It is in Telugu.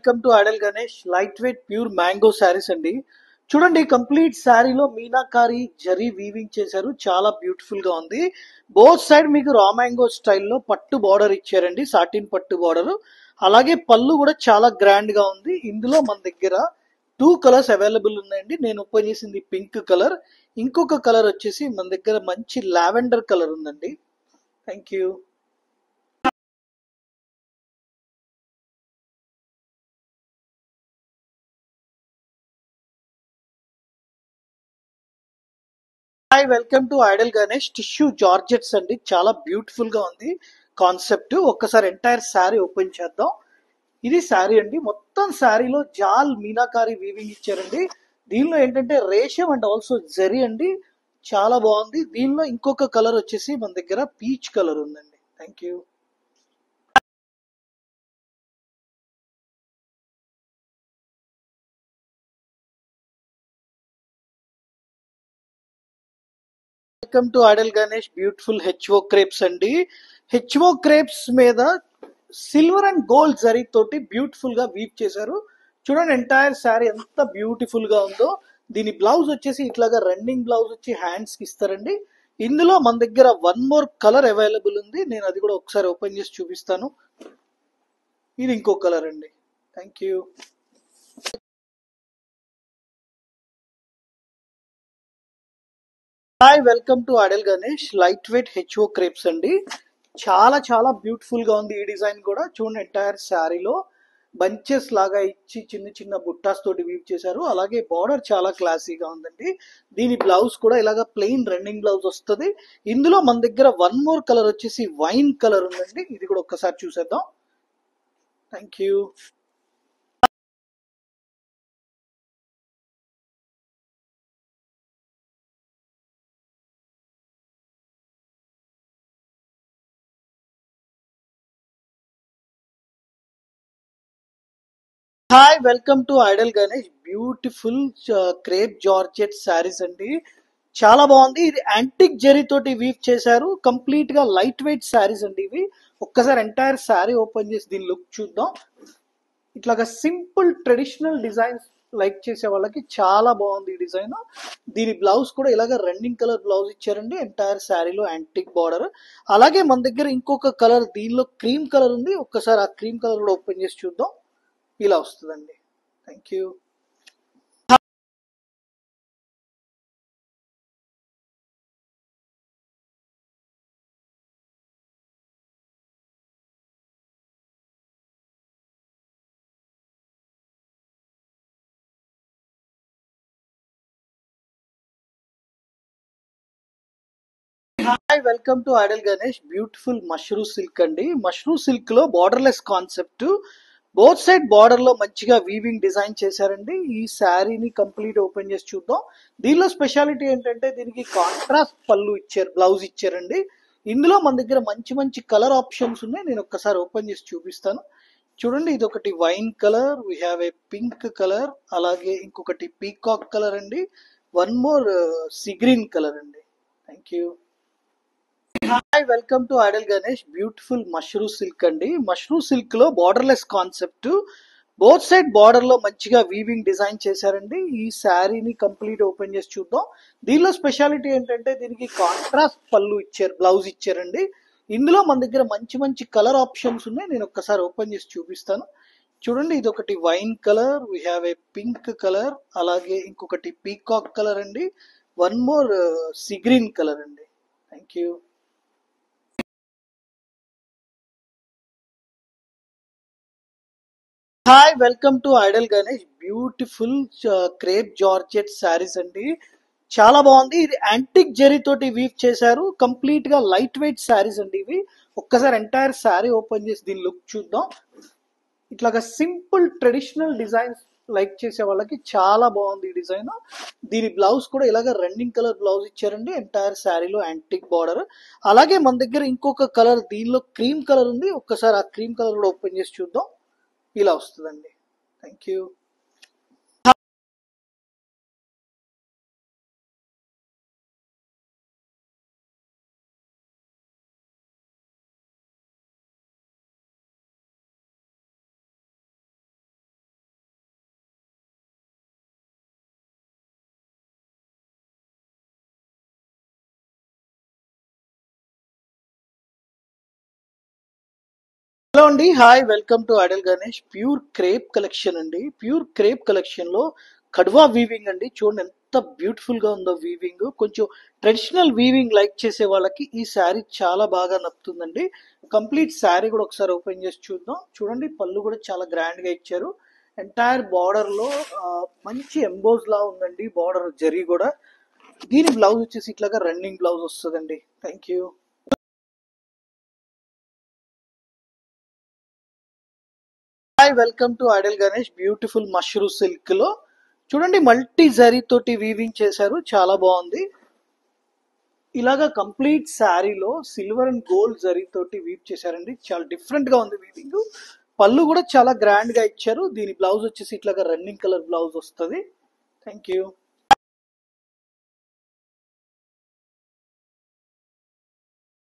Welcome to అడల్ Ganesh light weight pure mango saris అండి. చూడండి, కంప్లీట్ శారీలో మీనాకారి జరీ వీవింగ్ చేశారు. చాలా బ్యూటిఫుల్ గా ఉంది. బోత్ సైడ్ మీకు రా మ్యాంగో స్టైల్లో పట్టు బార్డర్ ఇచ్చారండి, సాటిన్ పట్టు బార్డర్. అలాగే పళ్ళు కూడా చాలా గ్రాండ్ గా ఉంది. ఇందులో మన దగ్గర టూ కలర్స్ అవైలబుల్ ఉన్నాయండి. నేను ఓపెన్ చేసింది పింక్ కలర్, ఇంకొక కలర్ వచ్చేసి మన దగ్గర మంచి లావెండర్ కలర్ ఉందండి. Thank you. Hi, welcome to idol Ganesh. Tissue georgettes అండి, చాలా బ్యూటిఫుల్ గా ఉంది కాన్సెప్ట్. ఒక్కసారి ఎంటైర్ శారీ ఓపెన్ చేద్దాం. ఇది శారీ అండి. మొత్తం శారీలో జాల్ మీనాకారి వీవింగ్ ఇచ్చారండి. దీనిలో ఏంటంటే రేషం అండ్ ఆల్సో జరీ అండి. చాలా బాగుంది. దీనిలో ఇంకొక కలర్ వచ్చేసి మన దగ్గర పీచ్ కలర్ ఉందండి. Thank you. Welcome to idol Ganesh. Beautiful HO crepes అండి. హెచ్ఓ క్రేప్స్ మీద సిల్వర్ అండ్ గోల్డ్ జరీ తోటి బ్యూటిఫుల్ గా వీవ్ చేశారు. చూడండి, ఎంటైర్ శారీ ఎంత బ్యూటిఫుల్ గా ఉందో. దీని బ్లౌజ్ వచ్చేసి ఇట్లాగా రన్నింగ్ బ్లౌజ్ వచ్చి హ్యాండ్స్ కి ఇస్తారండి. ఇందులో మన దగ్గర వన్ మోర్ కలర్ అవైలబుల్ ఉంది. నేను అది కూడా ఒకసారి ఓపెన్ చేసి చూపిస్తాను. ఇది ఇంకో కలర్ అండి. Thank you. Hi, welcome to అడల్ Ganesh light weight HO crepes అండి. చాలా చాలా బ్యూటిఫుల్ గా ఉంది. ఈ డిజైన్ కూడా చూడండి, ఎంటైర్ శారీలో బంచెస్ లాగా ఇచ్చి చిన్న చిన్న బుట్టాస్ తోటి వీవ్ చేశారు. అలాగే బార్డర్ చాలా క్లాసీగా ఉందండి. దీని బ్లౌజ్ కూడా ఇలాగా ప్లెయిన్ రన్నింగ్ బ్లౌజ్ వస్తుంది. ఇందులో మన దగ్గర వన్ మోర్ కలర్ వచ్చేసి వైన్ కలర్ ఉందండి. ఇది కూడా ఒక్కసారి చూసేద్దాం. Thank you. Hi, welcome to idol Ganesh. Beautiful crepe georgette saris అండి. చాలా బాగుంది. ఇది యాంటిక్ జరీ తోటి వీవ్ చేశారు. కంప్లీట్ గా లైట్ వెయిట్ శారీస్ అండి ఇవి. ఒక్కసారి ఎంటైర్ శారీ ఓపెన్ చేసి దీని లుక్ చూద్దాం. ఇట్లాగా సింపుల్ ట్రెడిషనల్ డిజైన్స్ లైక్ చేసే వాళ్ళకి చాలా బాగుంది ఈ డిజైన్. దీని బ్లౌజ్ కూడా ఇలాగ రన్నింగ్ కలర్ బ్లౌజ్ ఇచ్చారండి. ఎంటైర్ శారీలో యాంటిక్ బార్డర్. అలాగే మన దగ్గర ఇంకొక కలర్ దీనిలో క్రీమ్ కలర్ ఉంది. ఒక్కసారి ఆ క్రీమ్ కలర్ కూడా ఓపెన్ చేసి చూద్దాం. ఇలా వస్తుందండి. Thank you. Hi, welcome to idol Ganesh. Beautiful mashru silk అండి. మష్రూ సిల్క్ లో borderless concept. Both side border లో మంచిగా వీవింగ్ డిజైన్ చేశారండి. ఈ శారీని కంప్లీట్ ఓపెన్ చేసి చూద్దాం. దీనిలో స్పెషాలిటీ ఏంటంటే దీనికి కాంట్రాస్ట్ పళ్ళు ఇచ్చారు, బ్లౌజ్ ఇచ్చారండి. ఇందులో మన దగ్గర మంచి మంచి కలర్ ఆప్షన్స్ ఉన్నాయి. నేను ఒక్కసారి ఓపెన్ చేసి చూపిస్తాను. చూడండి, ఇది ఒకటి wine colour, we have a pink colour, అలాగే ఇంకొకటి పీకాక్ కలర్ అండి. One more sea green colour అండి. Thank you. Hi, welcome to idol Ganesh. Beautiful mashru silk అండి. మష్రూ సిల్క్ లో borderless concept. Both side border లో మంచిగా వీవింగ్ డిజైన్ చేశారండి. ఈ శారీని కంప్లీట్ ఓపెన్ చేసి చూద్దాం. దీనిలో స్పెషాలిటీ ఏంటంటే దీనికి కాంట్రాస్ట్ పళ్ళు ఇచ్చారు, బ్లౌజ్ ఇచ్చారండి. ఇందులో మన దగ్గర మంచి మంచి కలర్ ఆప్షన్స్ ఉన్నాయి. నేను ఒక్కసారి ఓపెన్ చేసి చూపిస్తాను. చూడండి, ఇది ఒకటి wine colour, we have a pink colour, అలాగే ఇంకొకటి పీకాక్ కలర్ అండి. One more sea green colour అండి. Thank you. Hi, welcome to idol Ganesh. Beautiful crepe georgette saris అండి. చాలా బాగుంది. ఇది యాంటిక్ జరీ తోటి వీవ్ చేశారు. కంప్లీట్ గా లైట్ వెయిట్ శారీస్ అండి ఇవి. ఒక్కసారి ఎంటైర్ శారీ ఓపెన్ చేసి దీని లుక్ చూద్దాం. ఇట్లాగా సింపుల్ ట్రెడిషనల్ డిజైన్స్ లైక్ చేసే వాళ్ళకి చాలా బాగుంది ఈ డిజైన్. దీని బ్లౌజ్ కూడా ఇలాగ రన్నింగ్ కలర్ బ్లౌజ్ ఇచ్చారండి. ఎంటైర్ శారీలో యాంటిక్ బార్డర్. అలాగే మన దగ్గర ఇంకొక కలర్ దీనిలో క్రీమ్ కలర్ ఉంది. ఒక్కసారి ఆ క్రీమ్ కలర్ కూడా ఓపెన్ చేసి చూద్దాం. ఇలా వస్తుందండి. Thank you. హలో అండి, hi, welcome to idol Ganesh. Pure crepe collection అండి. ప్యూర్ క్రేప్ కలెక్షన్ లో కడ్వా వీవింగ్ అండి. చూడండి ఎంత బ్యూటిఫుల్ గా ఉందో వీవింగ్. కొంచెం ట్రెడిషనల్ వీవింగ్ లైక్ చేసే వాళ్ళకి ఈ శారీ చాలా బాగా నప్పుతుందండి. కంప్లీట్ శారీ కూడా ఒకసారి ఓపెన్ చేసి చూద్దాం. చూడండి, పళ్ళు కూడా చాలా గ్రాండ్ గా ఇచ్చారు. ఎంటైర్ బార్డర్ లో మంచి ఎంబోజ్ లా ఉందండి. బార్డర్ జరీ కూడా. దీని బ్లౌజ్ వచ్చేసి ఇట్లాగా రన్నింగ్ బ్లౌజ్ వస్తుందండి. Thank you. Hi, welcome to idol Ganesh. Beautiful mushroom silk లో చూడండి, మల్టీ జరీ తోటి వీవింగ్ చేశారు. చాలా బాగుంది. ఇలాగా కంప్లీట్ శారీలో సిల్వర్ అండ్ గోల్డ్ జరీ తోటి వీవ్ చేశారండి. చాలా డిఫరెంట్ గా ఉంది వీవింగ్. పళ్ళు కూడా చాలా గ్రాండ్ గా ఇచ్చారు. దీని బ్లౌజ్ వచ్చేసి ఇట్లాగా రన్నింగ్ కలర్ బ్లౌజ్ వస్తుంది. Thank you.